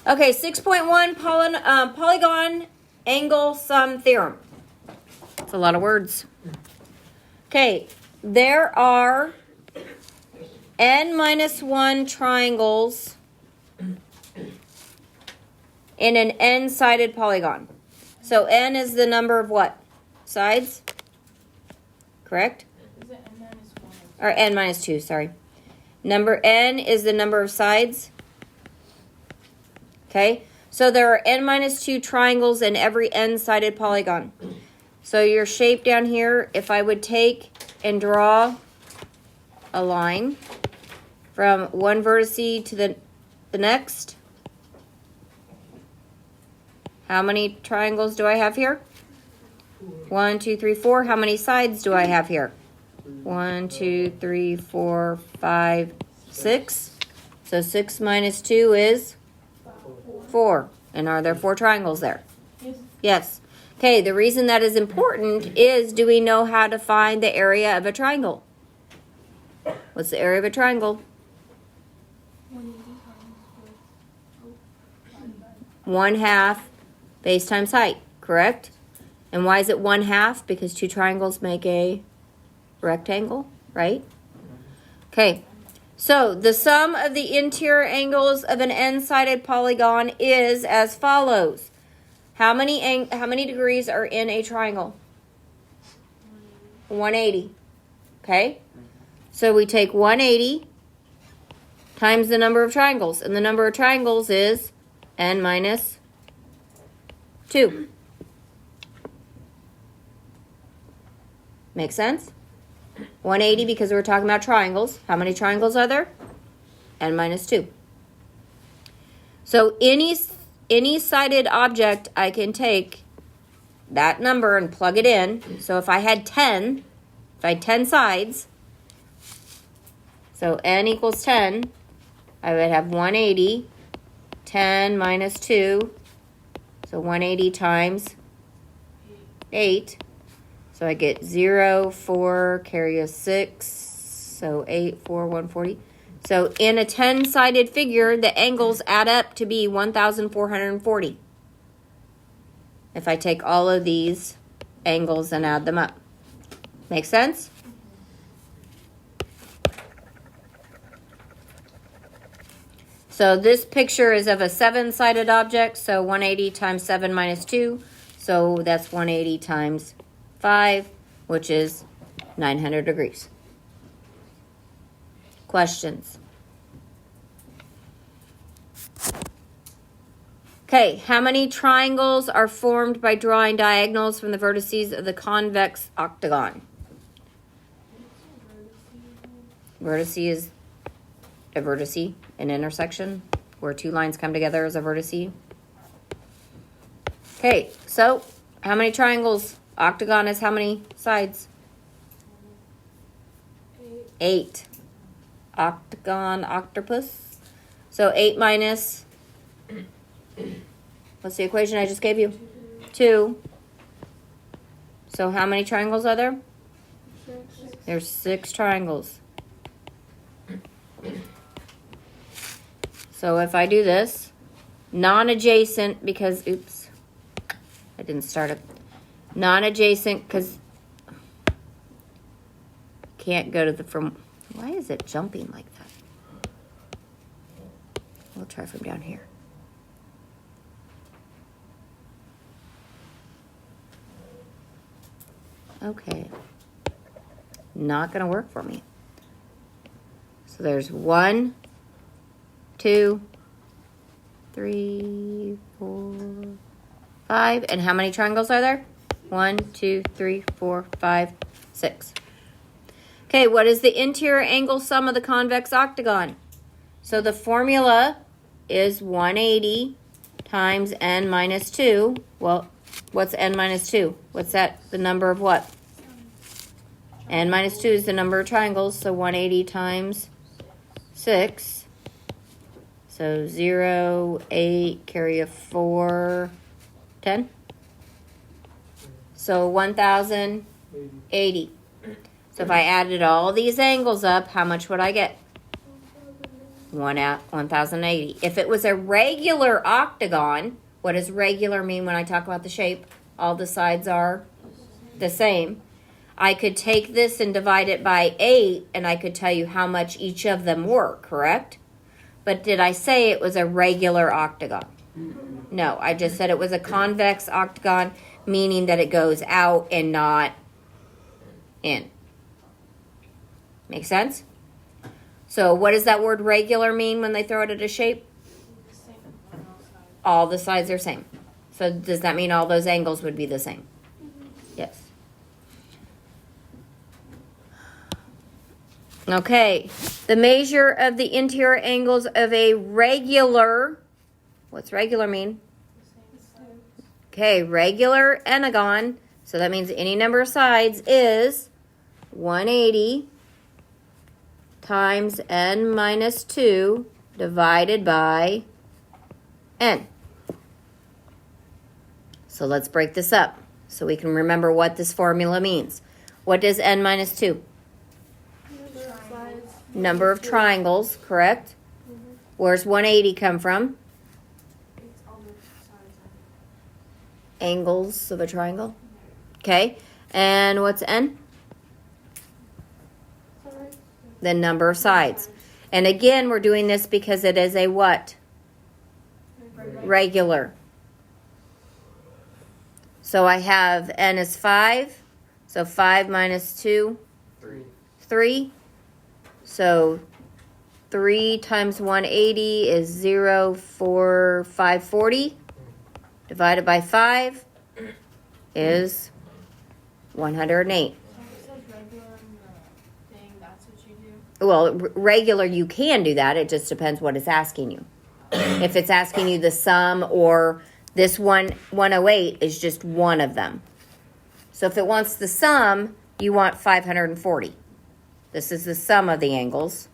Okay, 6.1 polygon angle sum theorem. That's a lot of words. Okay, there are n minus 1 triangles in an n-sided polygon. So n is the number of what? Sides? Correct? Is it n minus 1? Or n minus 2, sorry. Number n is the number of sides. Okay, so there are n minus 2 triangles in every n-sided polygon. So your shape down here, if I would take and draw a line from one vertex to the next, how many triangles do I have here? 1, 2, 3, 4. How many sides do I have here? 1, 2, 3, 4, 5, 6. So 6 minus 2 is 4. And are there 4 triangles there? Yes. Yes. Okay, the reason that is important is, do we know how to find the area of a triangle? What's the area of a triangle? 1/2 base times height, correct? And why is it 1/2? Because 2 triangles make a rectangle, right? Okay, so the sum of the interior angles of an n-sided polygon is as follows. How many degrees are in a triangle? 180. Okay? So we take 180 times the number of triangles. And the number of triangles is n minus 2. Make sense? 180 because we're talking about triangles. How many triangles are there? N minus 2. So any sided object, I can take that number and plug it in. So if I had 10 sides, so n equals 10, I would have 180, 10 minus 2, so 180 times 8. So I get 0, 4, carry a 6, so 8, 4, 140. So in a 10-sided figure, the angles add up to be 1,440. If I take all of these angles and add them up. Make sense? So this picture is of a 7-sided object, so 180 times 7 minus 2. So that's 180 times 5, which is 900 degrees. Questions? Okay, how many triangles are formed by drawing diagonals from the vertices of the convex octagon? Vertice is a vertice, an intersection, where 2 lines come together as a vertice. Okay, so how many triangles? Octagon is how many sides? 8. Octagon, octopus. So 8 minus, what's the equation I just gave you? 2. So how many triangles are there? 6. There's 6 triangles. So if I do this, non-adjacent, because, oops, I didn't start it. Non-adjacent, because can't go to the from. Why is it jumping like that? We'll try from down here. Okay. Not going to work for me. So there's 1, 2, 3, 4, 5. And how many triangles are there? 1, 2, 3, 4, 5, 6. Okay, what is the interior angle sum of the convex octagon? So the formula is 180 times n minus 2. Well, what's n minus 2? What's that? The number of what? N minus 2 is the number of triangles, so 180 times 6. So 0, 8, carry a 4, 10. So 1,080. So if I added all these angles up, how much would I get? 1080. If it was a regular octagon, what does regular mean when I talk about the shape? All the sides are the same. I could take this and divide it by 8, and I could tell you how much each of them were, correct? But did I say it was a regular octagon? No, I just said it was a convex octagon, meaning that it goes out and not in. Make sense? So what does that word regular mean when they throw it at a shape? The same on all sides. All the sides are same. So does that mean all those angles would be the same? Yes. Okay. The measure of the interior angles of a regular, what's regular mean? The same sides. Okay, regular anagon, so that means any number of sides is 180 times n minus 2 divided by n. So let's break this up so we can remember what this formula means. What does n minus 2? Sides. Number of triangles, correct? Where's 180 come from? It's all the sides. Angles of a triangle. Okay, and what's n? Sides. The number of sides. And again, we're doing this because it is a what? Regular. So I have n is 5. So 5 minus 2, 3. So 3 times 180 is 0, 4, 540. Divided by 5 is 108. So it says regular on the thing, that's what you do? Well, regular, you can do that. It just depends what it's asking you. If it's asking you the sum, or this 108 is just one of them. So if it wants the sum, you want 540. This is the sum of the angles.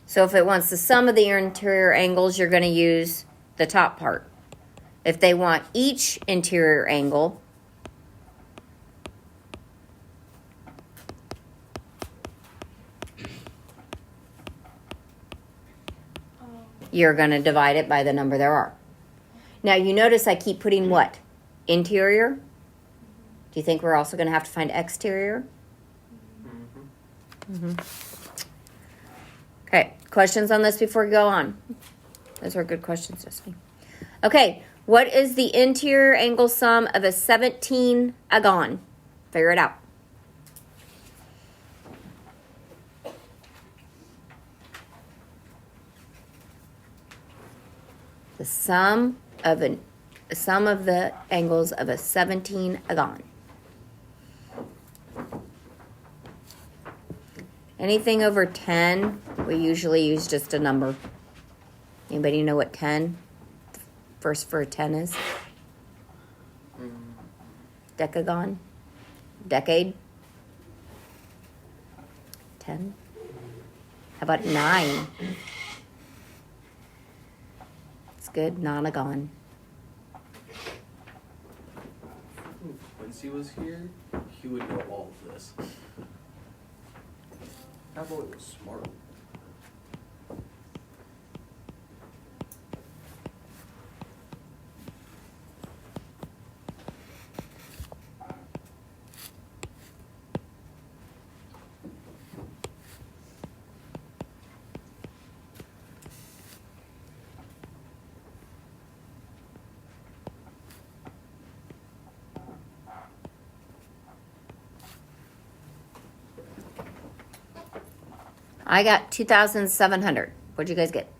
So if it wants the sum of the interior angles, you're going to use the top part. If they want each interior angle, you're going to divide it by the number there are. Now you notice I keep putting what? Interior? Do you think we're also going to have to find exterior? Okay, questions on this before we go on? Those are good questions, Jessica. Okay, what is the interior angle sum of a 17 agon? Figure it out. The sum of the angles of a 17 agon. Anything over 10, we usually use just a number. Anybody know what 10? First for a 10 is? Decagon? Decade? 10? How about 9? It's good. Nonagon. If Quincy was here, he would know all of this. That boy was smart. I got 2,700. What'd you guys get?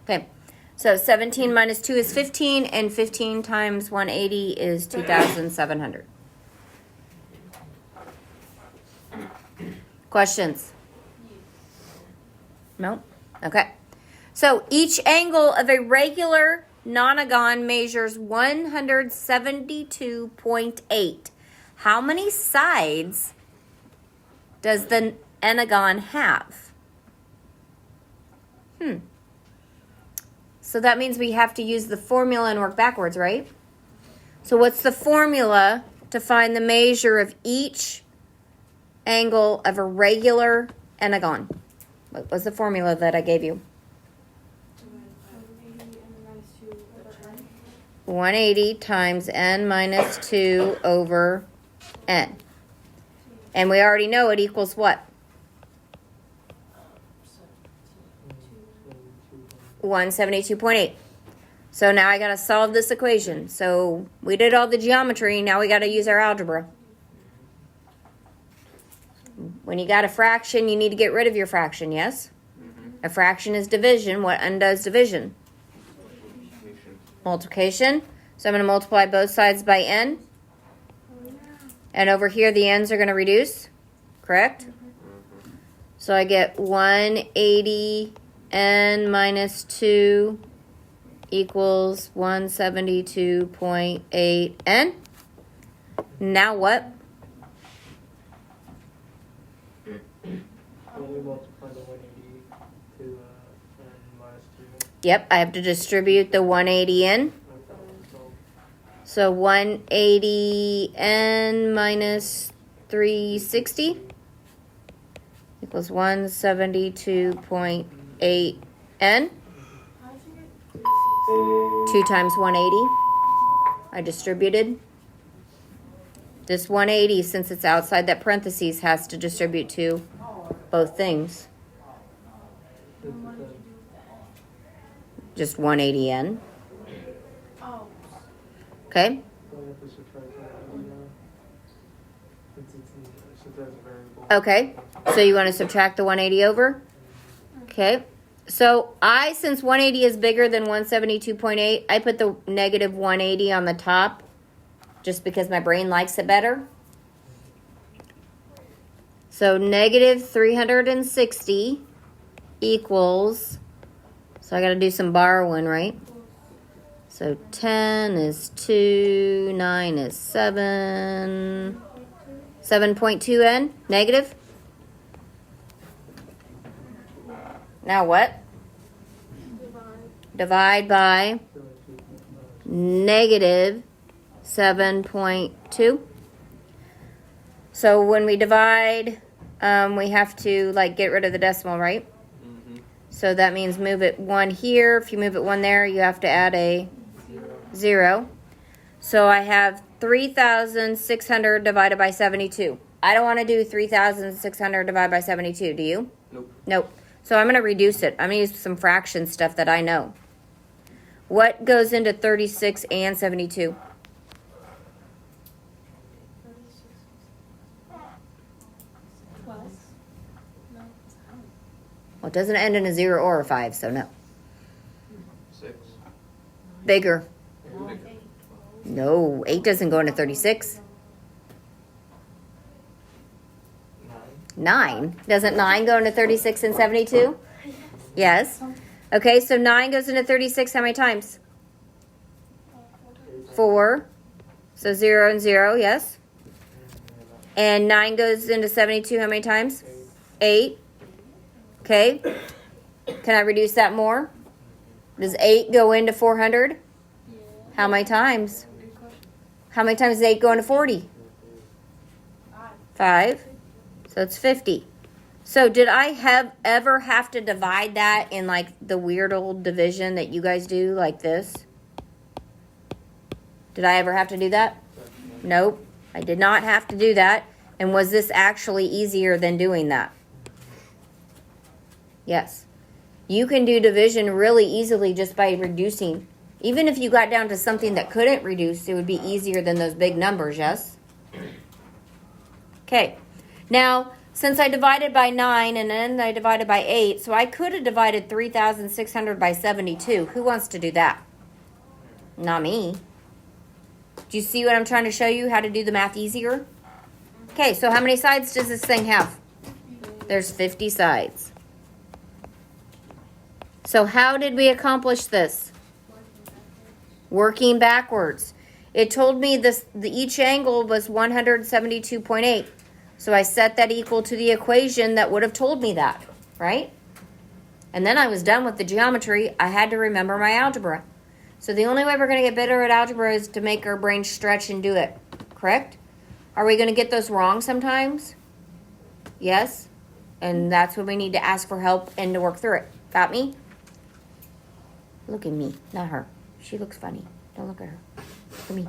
2,700. Okay. So 17 minus 2 is 15, and 15 times 180 is 2,700. Questions? No? Okay. So each angle of a regular nonagon measures 172.8. How many sides does the anagon have? So that means we have to use the formula and work backwards, right? So what's the formula to find the measure of each angle of a regular anagon? What was the formula that I gave you? 180 times n minus 2 over n. And we already know it equals what? 172.8. So now I got to solve this equation. So we did all the geometry. Now we got to use our algebra. When you got a fraction, you need to get rid of your fraction, yes? A fraction is division. What undoes division? Multiplication. So I'm going to multiply both sides by n. And over here, the n's are going to reduce. Correct? So I get 180 n minus 2 equals 172.8 n. Now what? When we multiply the 180 to n minus 2. Yep, I have to distribute the 180 n. So 180 n minus 360 equals 172.8 n. 2 times 180. I distributed. This 180, since it's outside that parentheses, has to distribute to both things. Just 180n. Oh. Okay? Okay. So you want to subtract the 180 over? Okay. So since 180 is bigger than 172.8, I put the negative 180 on the top just because my brain likes it better. So negative 360 equals, so I got to do some borrowing, right? So 10 is 2, 9 is 7, 7.2n, negative. Now what? Divide by negative 7.2. So when we divide, we have to get rid of the decimal, right? So that means move it 1 here. If you move it 1 there, you have to add a 0. So I have 3,600 divided by 72. I don't want to do 3,600 divided by 72. Do you? Nope. Nope. So I'm going to reduce it. I'm going to use some fraction stuff that I know. What goes into 36 and 72? 12. No. Well, it doesn't end in a 0 or a 5, so no. 6. Bigger. Bigger. No, 8 doesn't go into 36. 9. Doesn't 9 go into 36 and 72? Yes. Okay, so 9 goes into 36 how many times? 4. So 0 and 0, yes. And 9 goes into 72 how many times? 8. Okay. Can I reduce that more? Does 8 go into 400? How many times? How many times does 8 go into 40? 5. So it's 50. So did I ever have to divide that in the weird old division that you guys do like this? Did I ever have to do that? Nope. I did not have to do that. And was this actually easier than doing that? Yes. You can do division really easily just by reducing. Even if you got down to something that couldn't reduce, it would be easier than those big numbers, yes? Okay. Now, since I divided by 9 and then I divided by 8, so I could have divided 3,600 by 72. Who wants to do that? Not me. Do you see what I'm trying to show you? How to do the math easier? Okay, so how many sides does this thing have? There's 50 sides. So how did we accomplish this? Working backwards. It told me each angle was 172.8. So I set that equal to the equation that would have told me that, right? And then I was done with the geometry. I had to remember my algebra. So the only way we're going to get better at algebra is to make our brain stretch and do it. Correct? Are we going to get those wrong sometimes? Yes. And that's when we need to ask for help and to work through it. Got me? Look at me, not her. She looks funny. Don't look at her. Look at me.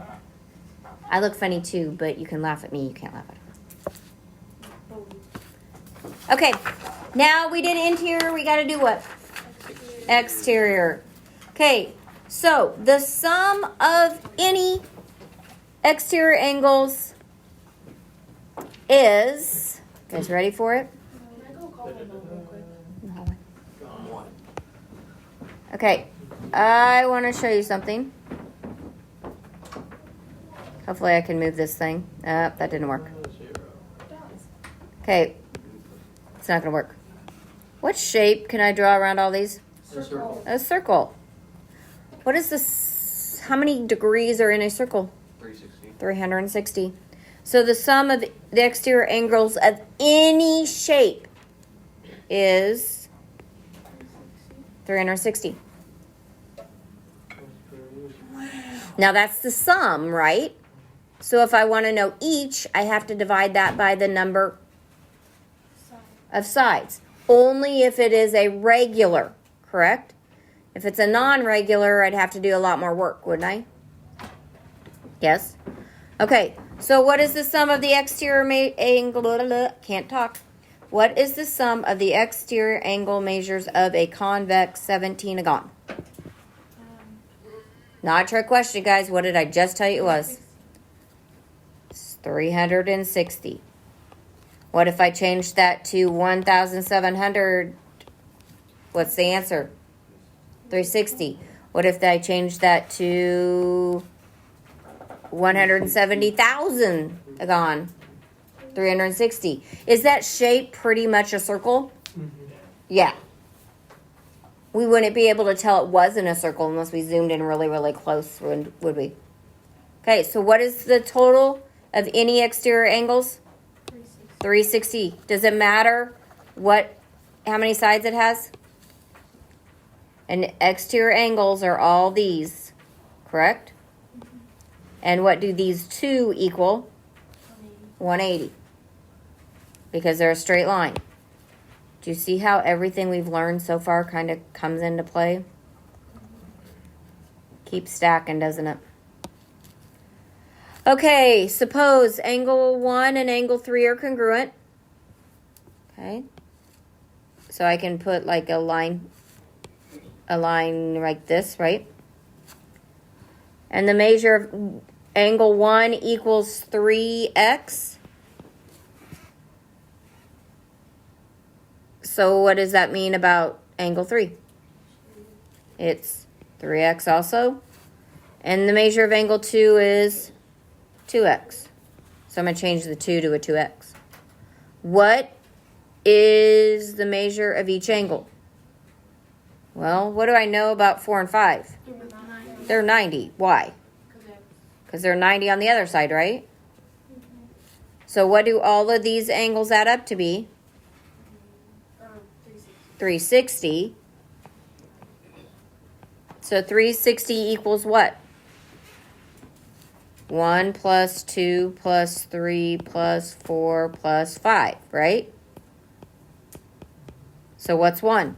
I look funny too, but you can laugh at me. You can't laugh at her. Okay. Now we did interior. We got to do what? Exterior. Okay. So the sum of any exterior angles is. You guys ready for it? Can I go call my mom real quick? In the hallway. One. Okay. I want to show you something. Hopefully I can move this thing. That didn't work. Okay. It's not going to work. What shape can I draw around all these? Circle. A circle. What is this? How many degrees are in a circle? 360. 360. So the sum of the exterior angles of any shape is 360. Now that's the sum, right? So if I want to know each, I have to divide that by the number of sides. Only if it is a regular, correct? If it's a non-regular, I'd have to do a lot more work, wouldn't I? Yes? Okay, so what is the sum of the exterior angle? Can't talk. What is the sum of the exterior angle measures of a convex 17-agon? Not a trick question, guys. What did I just tell you it was? It's 360. What if I change that to 1,700? What's the answer? 360. What if I change that to 170,000 agon? 360. Is that shape pretty much a circle? Yeah. We wouldn't be able to tell it wasn't a circle unless we zoomed in really, really close, would we? Okay, so what is the total of any exterior angles? 360. Does it matter how many sides it has? And exterior angles are all these, correct? And what do these two equal? 180. Because they're a straight line. Do you see how everything we've learned so far kind of comes into play? Keeps stacking, doesn't it? Okay, suppose angle 1 and angle 3 are congruent. Okay. So I can put like a line like this, right? And the measure of angle 1 equals 3x. So what does that mean about angle 3? It's 3x also. And the measure of angle 2 is 2x. So I'm going to change the 2 to a 2x. What is the measure of each angle? Well, what do I know about 4 and 5? They're 90. Why? Because they're 90 on the other side, right? So what do all of these angles add up to be? 360. So 360 equals what? 1 plus 2 plus 3 plus 4 plus 5, right? So what's 1?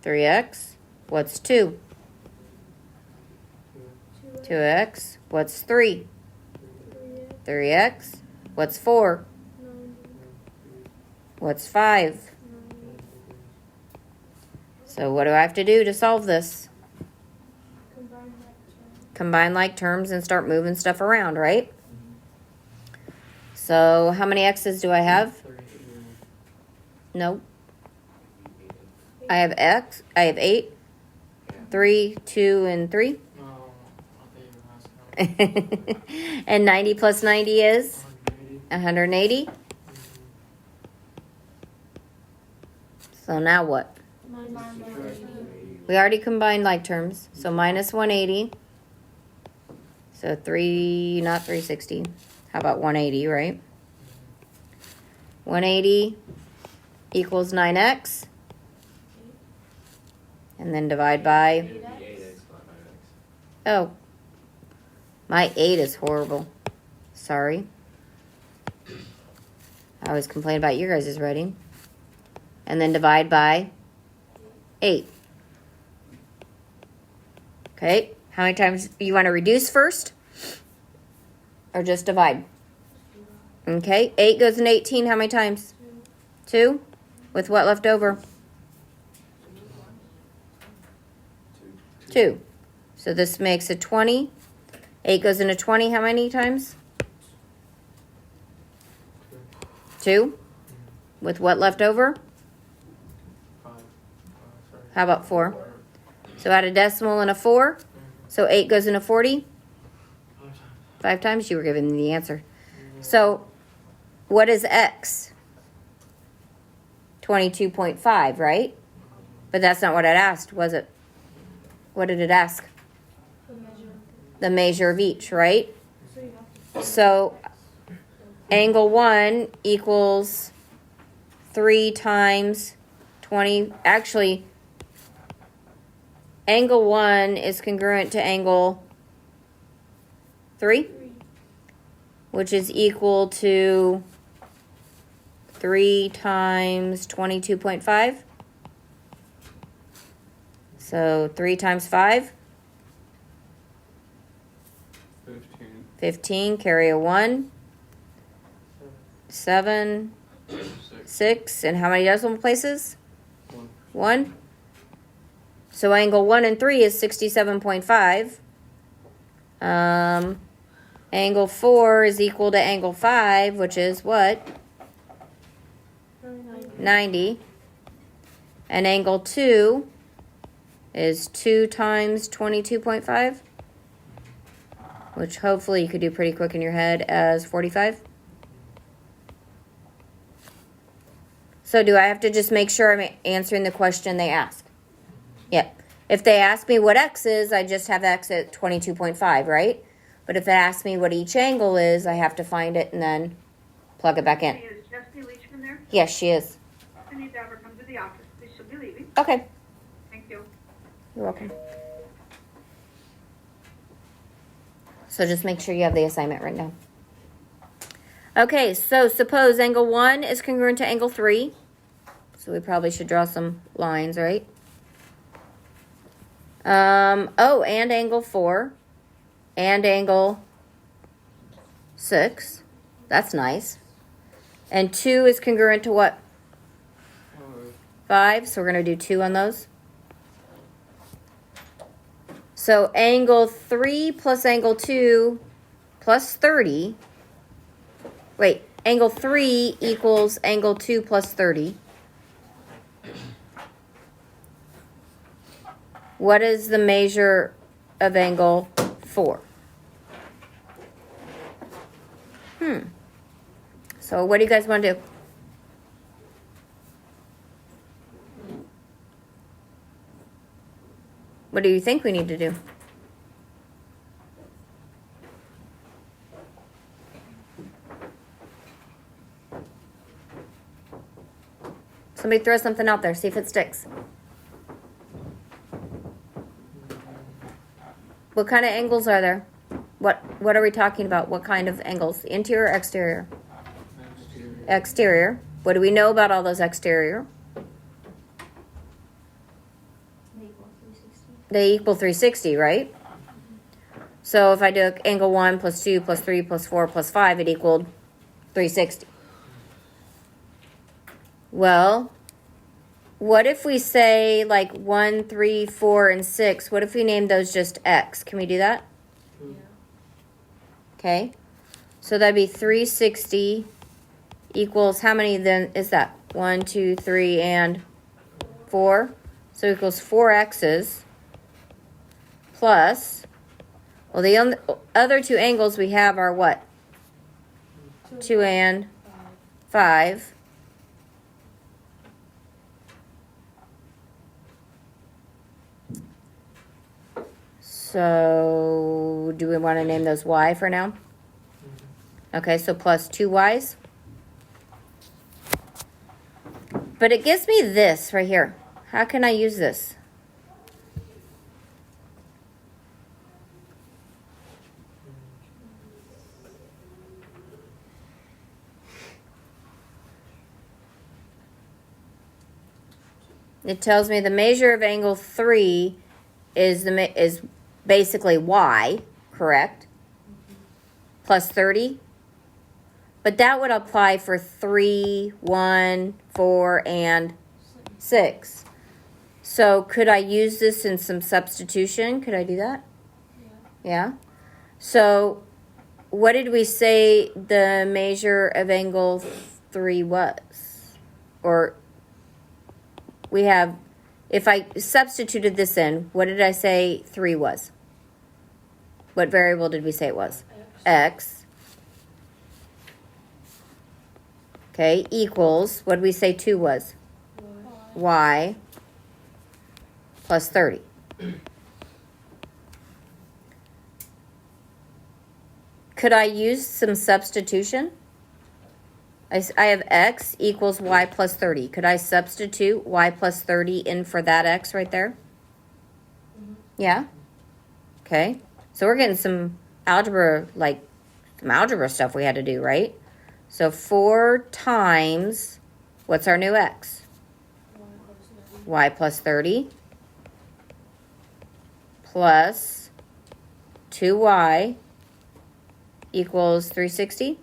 3x. What's 2? 2x. What's 3? 3x. What's 4? What's 5? So what do I have to do to solve this? Combine like terms and start moving stuff around, right? So how many x's do I have? Nope. I have 8. 3, 2, and 3. And 90 plus 90 is 180. So now what? We already combined like terms. So minus 180. So not 360. How about 180, right? 180 equals 9x. And then divide by, It'd be 8x, not 9x. oh, my 8 is horrible. Sorry. I always complain about your guys' writing. And then divide by 8. Okay, how many times you want to reduce first? Or just divide? Okay, 8 goes in 18, how many times? 2? With what left over? 2. So this makes a 20. 8 goes into 20, how many times? 2. With what left over? 5. Sorry. How about 4? So add a decimal and a 4. So 8 goes into 40. 5 times. You were giving me the answer. So what is x? 22.5, right? But that's not what it asked, was it? What did it ask? The measure. The measure of each, right? So you have to. So angle 1 equals 3 times 20. Actually, angle 1 is congruent to angle 3, which is equal to 3 times 22.5. So 3 times 5, 15. 15, carry a 1, 7, 6. 6, and how many decimal places? 1. 1. So angle 1 and 3 is 67.5. Angle 4 is equal to angle 5, which is what? 90. And angle 2 is 2 times 22.5, which hopefully you could do pretty quick in your head as 45. So do I have to just make sure I'm answering the question they ask? Yep. If they ask me what x is, I just have x at 22.5, right? But if they ask me what each angle is, I have to find it and then plug it back in. Is Jessica Leachman there? Yes, she is. I need to have her come to the office. Please, she'll be leaving. Okay. Thank you. You're welcome. So just make sure you have the assignment written down. Okay, so suppose angle 1 is congruent to angle 3. So we probably should draw some lines, right? Oh, and angle 4. And angle 6. That's nice. And 2 is congruent to what? 5. So we're going to do 2 on those. So angle 3 plus angle 2 plus 30. Wait, angle 3 equals angle 2 plus 30. What is the measure of angle 4? So what do you guys want to do? What do you think we need to do? Somebody throw something out there, see if it sticks. What kind of angles are there? What are we talking about? What kind of angles? Interior or exterior? Exterior. What do we know about all those exterior? They equal 360, right? So if I do angle 1 plus 2 plus 3 plus 4 plus 5, it equaled 360. Well, what if we say like 1, 3, 4, and 6? What if we name those just X? Can we do that? Okay. So that'd be 360 equals how many then is that? 1, 2, 3, and 4. So equals 4 X's plus, well, the other two angles we have are what? 2 and 5. So do we want to name those Y for now? Okay, so plus 2 Y's. But it gives me this right here. How can I use this? It tells me the measure of angle 3 is basically y, correct? Plus 30. But that would apply for 3, 1, 4, and 6. So could I use this in some substitution? Could I do that? Yeah. So what did we say the measure of angle 3 was? Or we have, if I substituted this in, what did I say 3 was? What variable did we say it was? X. Okay, equals, what did we say 2 was? Y plus 30. Could I use some substitution? I have x equals y plus 30. Could I substitute y plus 30 in for that x right there? Yeah? Okay. So we're getting some algebra, like some algebra stuff we had to do, right? So 4 times, what's our new x? Y plus 30 plus 2y equals 360.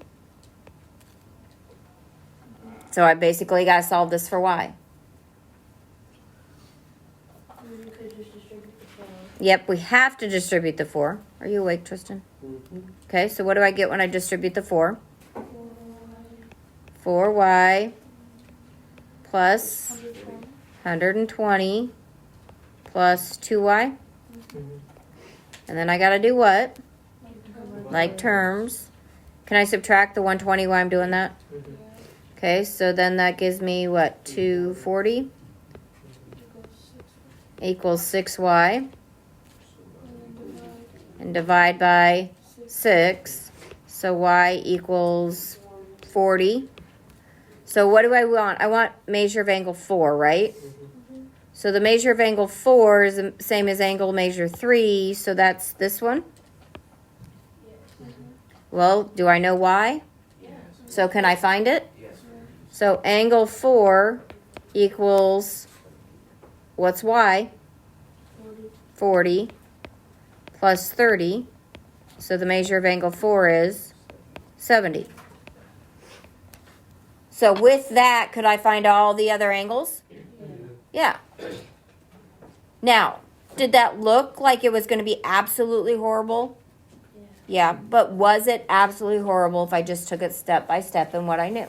So I basically got to solve this for y. You could just distribute the 4. Yep, we have to distribute the 4. Are you awake, Tristan? Mm-hmm. Okay, so what do I get when I distribute the 4? 4y plus 120 plus 2y. And then I got to do what? Like terms. Can I subtract the 120 while I'm doing that? Okay, so then that gives me what? 240 equals 6y. And divide by 6. So y equals 40. So what do I want? I want measure of angle 4, right? So the measure of angle 4 is the same as angle measure 3. So that's this one. Well, do I know y? So can I find it? So angle 4 equals, what's y? 40 plus 30. So the measure of angle 4 is 70. So with that, could I find all the other angles? Yeah. Now, did that look like it was going to be absolutely horrible? Yeah, but was it absolutely horrible if I just took it step by step in what I knew?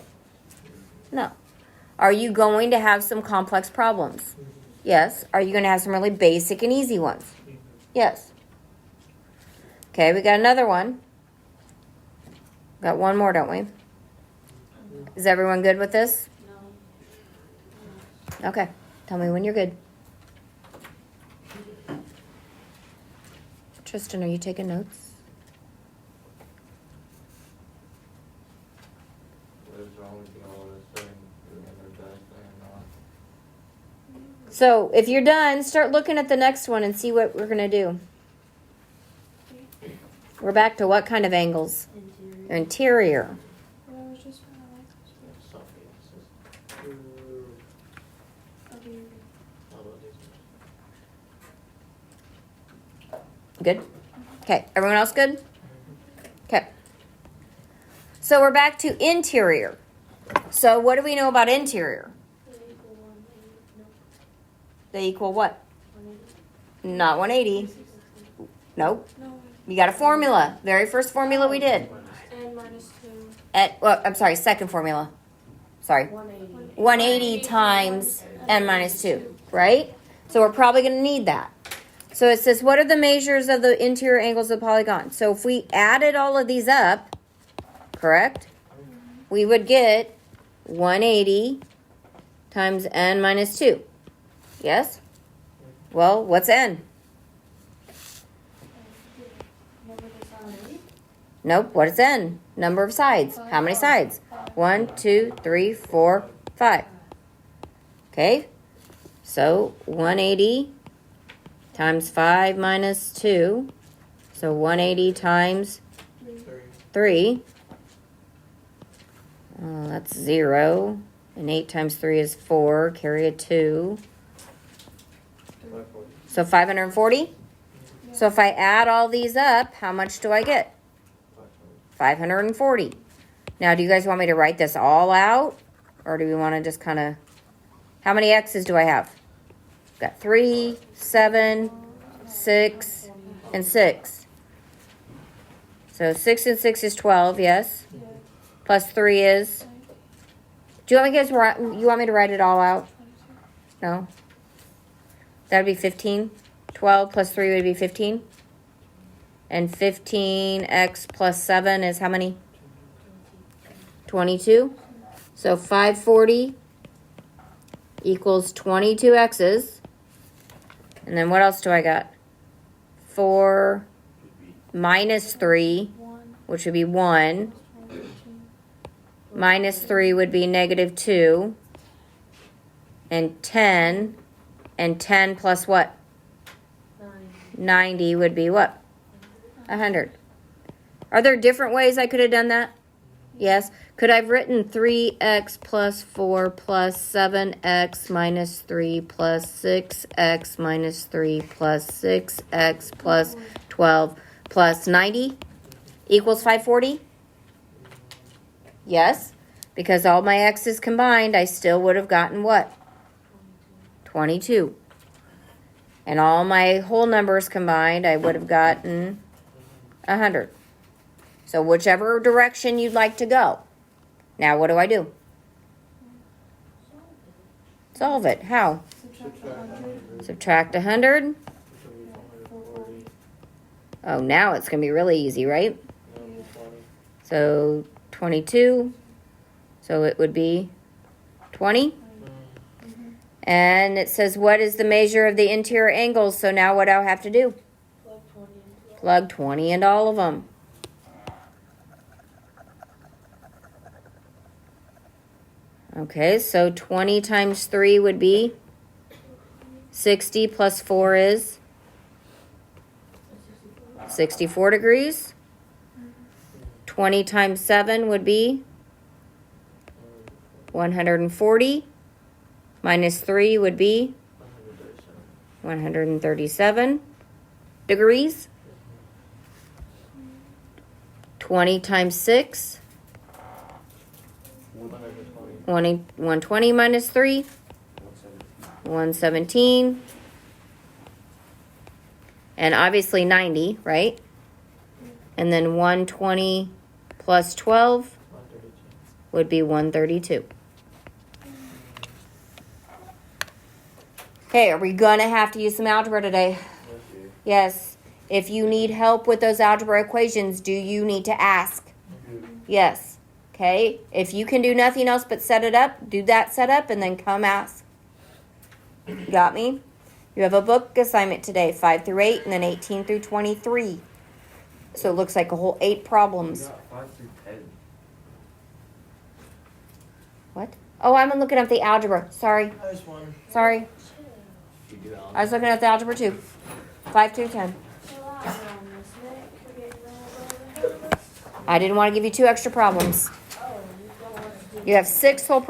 No. Are you going to have some complex problems? Yes. Are you going to have some really basic and easy ones? Yes. Okay, we got another one. Got one more, don't we? Is everyone good with this? Okay. Tell me when you're good. Tristan, are you taking notes? What is wrong with all this thing? Doing their best and not. So if you're done, start looking at the next one and see what we're going to do. We're back to what kind of angles? Interior. Interior. Well, I was just kind of like this. How about these ones? Good? Okay. Everyone else good? Okay. So we're back to interior. So what do we know about interior? They equal what? 180. Not 180. Nope. No, You got a formula. Very first formula we did. n minus 2. I'm sorry, second formula. Sorry. 180. 180 times n minus 2, right? So we're probably going to need that. So it says, what are the measures of the interior angles of the polygon? So if we added all of these up, correct, we would get 180 times n minus 2. Yes? Well, what's n? Number the side. Nope, what is n? Number of sides. How many sides? 1, 2, 3, 4, 5. Okay, so 180 times 5 minus 2. So 180 times 3. That's 0. And 8 times 3 is 4. Carry a 2. 540. So 540? So if I add all these up, how much do I get? 540. Now, do you guys want me to write this all out? Or do we want to just kind of... How many x's do I have? Got 3, 7, 6, and 6. So 6 and 6 is 12, yes? Plus 3 is... Do you want me to write it all out? No? That would be 15. 12 plus 3 would be 15. And 15x plus 7 is how many? 22. So 540 equals 22 x's. And then what else do I got? 4 minus 3, which would be 1. Minus 3 would be negative 2. And 10. And 10 plus what? 90 would be what? 100. Are there different ways I could have done that? Yes. Could I have written 3x plus 4 plus 7x minus 3 plus 6x minus 3 plus 6x plus 12 plus 90 equals 540? Yes. Because all my x's combined, I still would have gotten what? 22. And all my whole numbers combined, I would have gotten 100. So whichever direction you'd like to go. Now what do? Solve it. How? Subtract 100. Oh, now it's going to be really easy, right? So 22. So it would be 20. And it says, what is the measure of the interior angles? So now what do I have to do? Plug 20 into all of them. Okay, so 20 times 3 would be 60 plus 4 is 64 degrees. 20 times 7 would be 140. Minus 3 would be 137 degrees. 20 times 6. 120 minus 3. 117. And obviously 90, right? And then 120 plus 12 would be 132. Okay, are we going to have to use some algebra today? Yes. If you need help with those algebra equations, do you need to ask? Yes. Okay. If you can do nothing else but set it up, do that setup and then come ask. Got me? You have a book assignment today, 5 through 8, and then 18 through 23. So it looks like a whole 8 problems. 5 through 10. What? Oh, I'm looking up the algebra. Sorry. There's one. Sorry. You do that on I was looking at the algebra too. 5 through 10. I didn't want to give you 2 extra problems. You have 6 whole